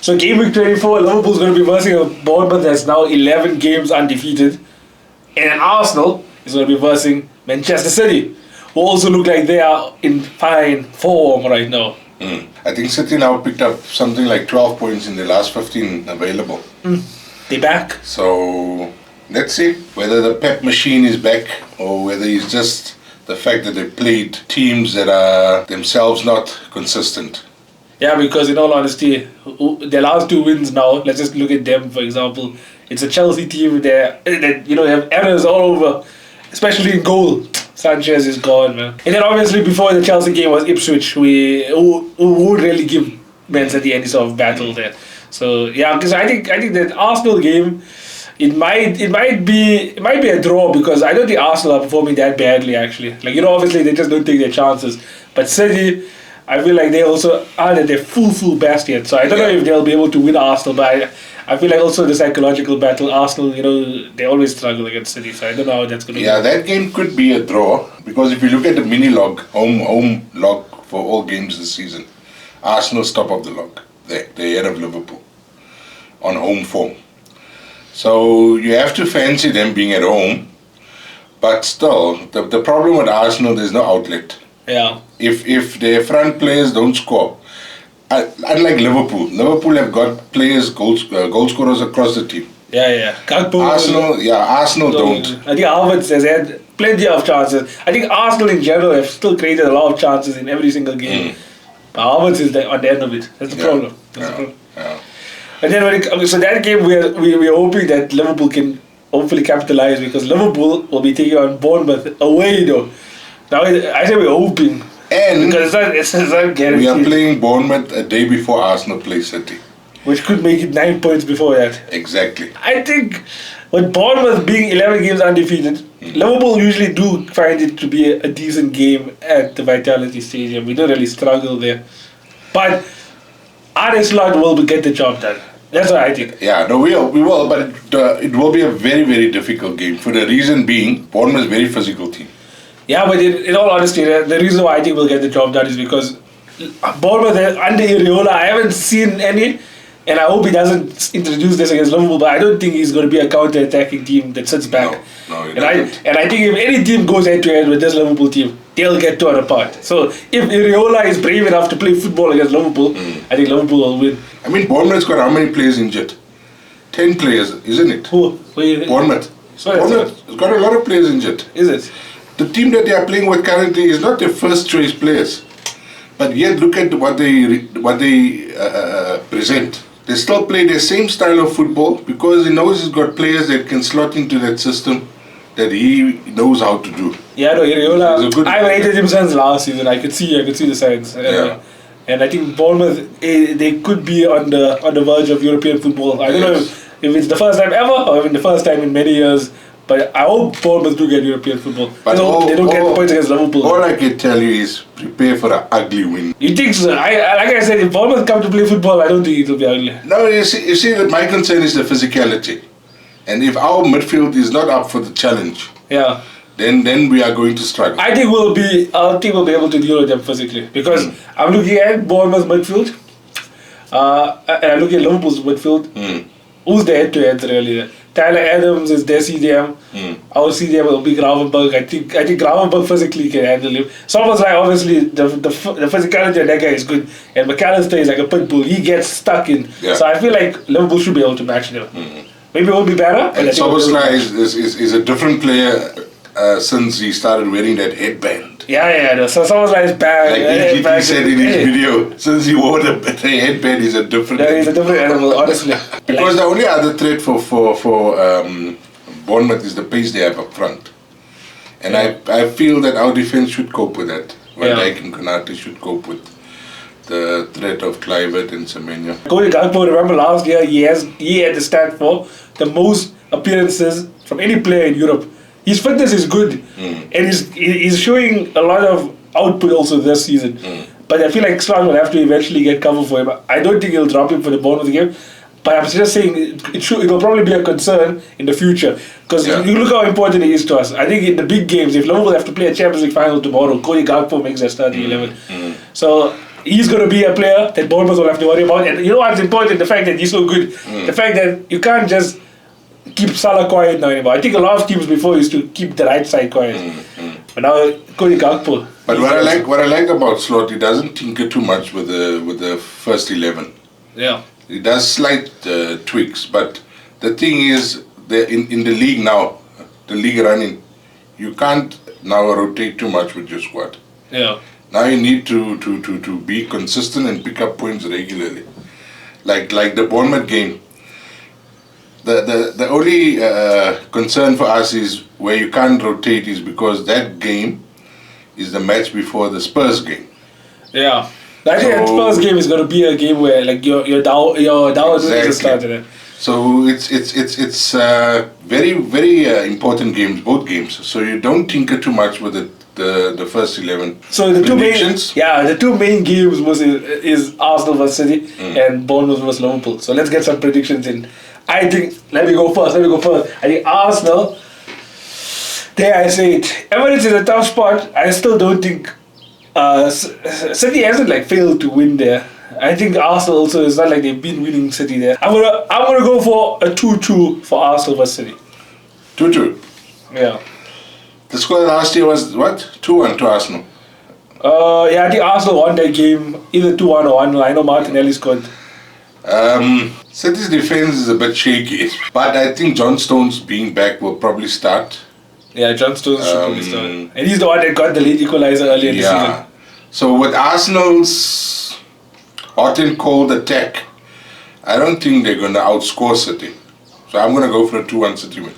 So game week 24, Liverpool's going to be versing a Bournemouth that's now 11 games undefeated. And Arsenal is going to be versing Manchester City, who also look like they are in fine form right now. I think City now picked up something like 12 points in the last 15 available. They're back. So let's see whether the Pep machine is back or whether it's just the fact that they played teams that are themselves not consistent. Yeah, because in all honesty, their last 2 wins now, let's just look at them, for example. It's a Chelsea team that have errors all over, especially in goal. Sanchez is gone, man. And then obviously before the Chelsea game was Ipswich, who would really give Man City any sort of battle there. So yeah, because I think that Arsenal game, it might be a draw, because I don't think Arsenal are performing that badly actually. Obviously they just don't take their chances. But City, I feel like they also aren't at their full best yet. So I don't know if they'll be able to win Arsenal, but I feel like also the psychological battle, Arsenal, they always struggle against City. So I don't know how that's going to go. Yeah, that game could be a draw, because if you look at the mini log, home log for all games this season, Arsenal's top of the log. They're ahead of Liverpool on home form. So you have to fancy them being at home. But still, the problem with Arsenal, there's no outlet. Yeah. If their front players don't score, unlike Liverpool have got players, goal scorers across the team. Yeah. Arsenal don't. I think Havertz has had plenty of chances. I think Arsenal in general have still created a lot of chances in every single game. But Havertz is on the end of it. That's the problem. Yeah. And then so that game we're hoping that Liverpool can hopefully capitalize, because Liverpool will be taking on Bournemouth away though. Now I say we're hoping. And because it's not guaranteed. We are playing Bournemouth a day before Arsenal plays City, which could make it 9 points before that. Exactly. I think with Bournemouth being 11 games undefeated, Liverpool usually do find it to be a decent game at the Vitality Stadium. We don't really struggle there. But Arne Slot will get the job done. That's what I think. Yeah, no, we will, but it will be a very, very difficult game, for the reason being, Bournemouth is a very physical team. Yeah, but in all honesty, the reason why I think we'll get the job done is because Bournemouth, under Iriola, I haven't seen any, and I hope he doesn't introduce this against Liverpool, but I don't think he's going to be a counter-attacking team that sits back. No, and I think if any team goes head-to-head with this Liverpool team, they'll get torn apart. So if Iriola is brave enough to play football against Liverpool, I think Liverpool will win. I mean, Bournemouth's got how many players injured? 10 players, isn't it? Who? Bournemouth. Bournemouth has got a lot of players injured. Is it? The team that they are playing with currently is not their first choice players, but yet look at what they present. They still play their same style of football, because he knows he's got players that can slot into that system that he knows how to do. Yeah, no, Iriola, I've rated him since last season. I could see the signs. And I think Bournemouth, they could be on the verge of European football. I don't know if it's the first time ever or even the first time in many years. But I hope Bournemouth do get European football. But they don't get points against Liverpool. All I can tell you is prepare for an ugly win. You think so? Like I said, if Bournemouth come to play football, I don't think it will be ugly. No, you see, my concern is the physicality. And if our midfield is not up for the challenge, then we are going to struggle. I think we'll be able to deal with them physically, because I'm looking at Bournemouth's midfield, and I'm looking at Liverpool's midfield. Who's the head-to-head really? Tyler Adams is their CDM. Our CDM will be Gravenberch. I think Gravenberch physically can handle him. Szoboszlai, obviously, the physicality of that guy is good. And Mac Allister is like a pit bull. He gets stuck in. Yeah. So I feel like Liverpool should be able to match them. Maybe it will be better. And Szoboszlai is a different player since he started wearing that headband. Yeah. So Szoboszlai is bad. Like he said in his video, since he wore the headband, he's a different he's a different animal, honestly. Because the only other threat for Bournemouth is the pace they have up front. And I feel that our defense should cope with that. Van Dijk and Konate should cope with the threat of Kluivert and Semenyo. Cody Gakpo, remember last year, he had the stat for the most appearances from any player in Europe. His fitness is good, and he's showing a lot of output also this season. But I feel like Slot will have to eventually get cover for him. I don't think he'll drop him for the Bournemouth game, but I'm just saying it will probably be a concern in the future, because you look how important he is to us. I think in the big games, if Liverpool have to play a Champions League final tomorrow, Cody Gakpo makes their starting 11. So he's going to be a player that Bournemouth will have to worry about. And you know what's important? The fact that he's so good. The fact that you can't just keep Salah quiet now anymore. I think a lot of teams before used to keep the right side quiet. But now, Cody Gakpo. But what I like about Slot, he doesn't tinker too much with the first 11. Yeah. He does slight tweaks, but the thing is, in the league now, the league running, you can't now rotate too much with your squad. Yeah. Now you need to be consistent and pick up points regularly. Like the Bournemouth game. The only concern for us is where you can't rotate is because that game is the match before the Spurs game. Yeah. I think that Spurs game is going to be a game where like your down Exactly. started. So it's very very important games, both games. So you don't tinker too much with the first 11. So the two main games is Arsenal versus City and Bournemouth versus Liverpool. So let's get some predictions in. I think let me go first. I think Arsenal. There I say it. Emirates is a tough spot. I still don't think City hasn't like failed to win there. I think Arsenal also, it's not like they've been winning City there. I'm gonna go for a 2-2 for Arsenal versus City. 2-2. Yeah. The score last year was what? 2-1 to Arsenal. Yeah, I think Arsenal won that game either 2-1 or 1-0. I know Martinelli scored. City's defense is a bit shaky, but I think John Stones being back will probably start. Yeah, John Stones should probably start. And he's the one that got the late equalizer earlier in the season. So with Arsenal's hot and cold attack, I don't think they're going to outscore City. So I'm going to go for a 2-1 City win.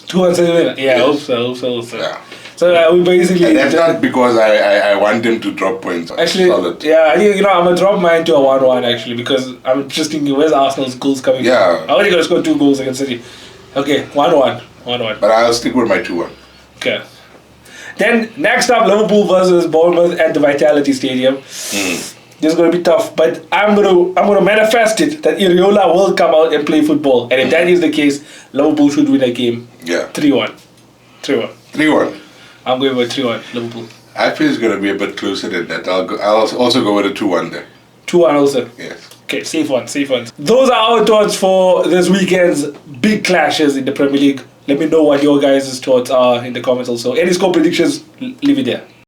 2-1 City win? Yeah, Yes. I hope so. Yeah. So we basically... And that's not because I want them to drop points. Actually, Solid. yeah, I think, I'm going to drop mine to a 1-1 actually, because I'm just thinking, where's Arsenal's goals coming from? I'm only going to score 2 goals against City. Okay, 1-1. But I'll stick with my 2-1. Okay. Then next up, Liverpool versus Bournemouth at the Vitality Stadium. This is going to be tough, but I'm gonna manifest it that Iriola will come out and play football, and if that is the case, Liverpool should win a game. Yeah. 3-1. 3-1. I'm going with 3-1 Liverpool. I feel it's going to be a bit closer than that. I'll also go with a 2-1 there. 2-1 also. Yes. Okay, safe one. Those are our thoughts for this weekend's big clashes in the Premier League. Let me know what your guys' thoughts are in the comments also. Any score predictions, leave it there.